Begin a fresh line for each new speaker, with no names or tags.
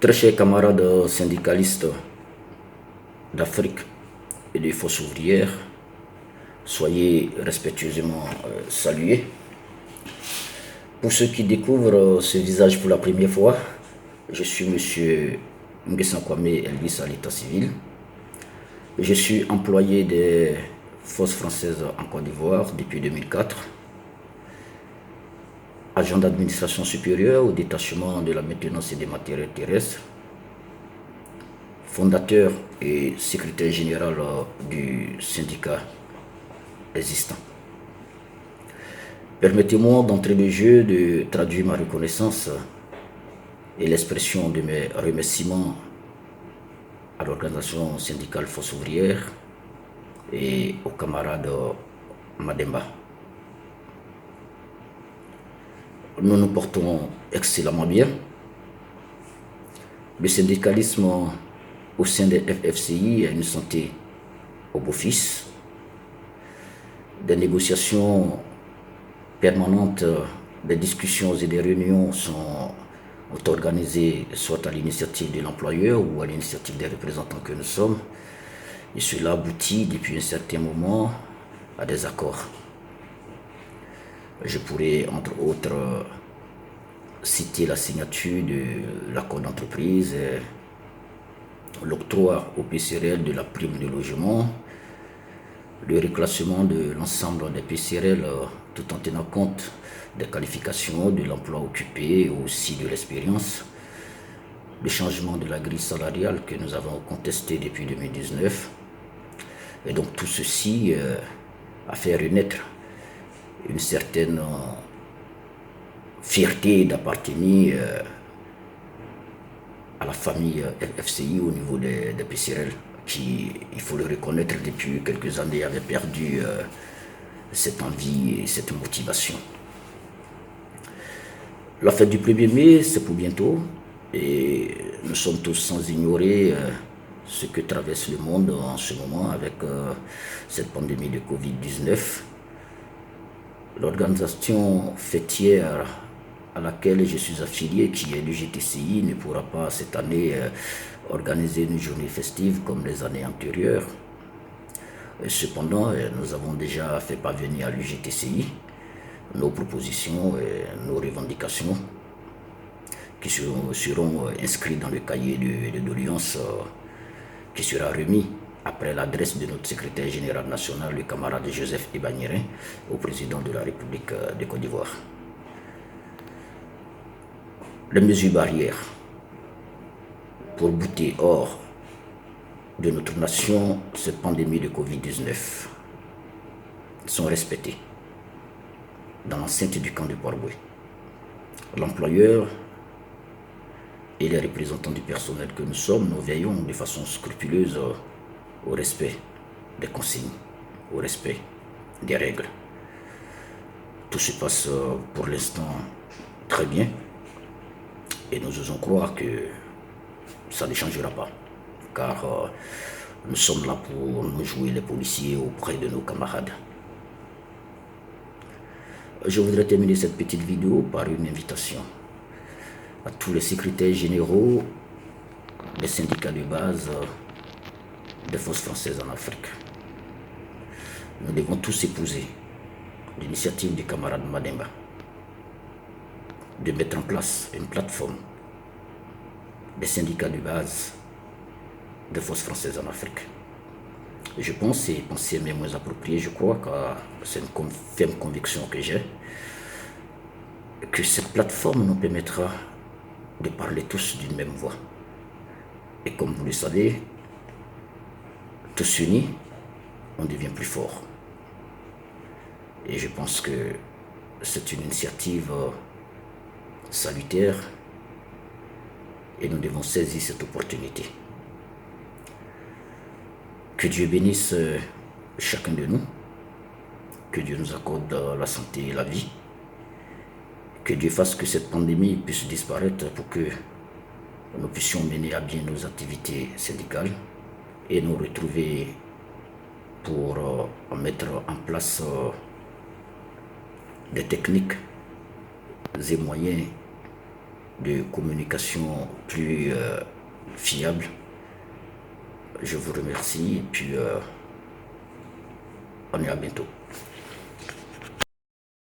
Très chers camarades syndicalistes d'Afrique et des forces ouvrières, soyez respectueusement salués. Pour ceux qui découvrent ce visage pour la première fois, je suis M. Nguessan Kwame Elvis à l'état civil. Je suis employé des forces françaises en Côte d'Ivoire depuis 2004, agent d'administration supérieure au détachement de la maintenance et des matériels terrestres, fondateur et secrétaire général du syndicat existant. Permettez-moi d'entrer de jeu de traduire ma reconnaissance et l'expression de mes remerciements à l'organisation syndicale Force ouvrière et aux camarades Mademba. Nous nous portons excellemment bien. Le syndicalisme au sein des FFCI a une santé au beau-fils. Des négociations permanentes, des discussions et des réunions sont organisées soit à l'initiative de l'employeur ou à l'initiative des représentants que nous sommes. Et cela aboutit depuis un certain moment à des accords. Je pourrais entre autres citer la signature de l'accord d'entreprise, l'octroi au PCRL de la prime de logement, le reclassement de l'ensemble des PCRL tout en tenant compte des qualifications, de l'emploi occupé et aussi de l'expérience, le changement de la grille salariale que nous avons contesté depuis 2019. Et donc tout ceci a fait renaître une certaine fierté d'appartenir à la famille FFCI au niveau des PCRL, qui, il faut le reconnaître, depuis quelques années avait perdu cette envie et cette motivation. La fête du 1er mai, c'est pour bientôt, et nous sommes tous sans ignorer ce que traverse le monde en ce moment avec cette pandémie de Covid-19. L'organisation fêtière à laquelle je suis affilié, qui est l'UGTCI, ne pourra pas cette année organiser une journée festive comme les années antérieures. Cependant, nous avons déjà fait parvenir à l'UGTCI nos propositions et nos revendications qui seront inscrites dans le cahier de doléances qui sera remis après l'adresse de notre secrétaire général national, le camarade Joseph Ebagnirin, au président de la République de Côte d'Ivoire. Les mesures barrières pour bouter hors de notre nation cette pandémie de Covid-19 sont respectées dans l'enceinte du camp de Port-Boué. L'employeur et les représentants du personnel que nous sommes, nous veillons de façon scrupuleuse au respect des consignes, au respect des règles. Tout se passe pour l'instant très bien et nous osons croire que ça ne changera pas, car nous sommes là pour nous jouer les policiers auprès de nos camarades. Je voudrais terminer cette petite vidéo par une invitation à tous les secrétaires généraux des syndicats de base des forces françaises en Afrique. Nous devons tous épouser l'initiative du camarade Mademba de mettre en place une plateforme des syndicats de base des forces françaises en Afrique. Je pense, et penser mes moins approprié, je crois que c'est une ferme conviction que j'ai, que cette plateforme nous permettra de parler tous d'une même voix. Et comme vous le savez, tous unis, on devient plus fort. Et je pense que c'est une initiative salutaire et nous devons saisir cette opportunité. Que Dieu bénisse chacun de nous, que Dieu nous accorde la santé et la vie, que Dieu fasse que cette pandémie puisse disparaître pour que nous puissions mener à bien nos activités syndicales et nous retrouver pour mettre en place des techniques et moyens de communication plus fiable. Je vous remercie et puis on est à bientôt.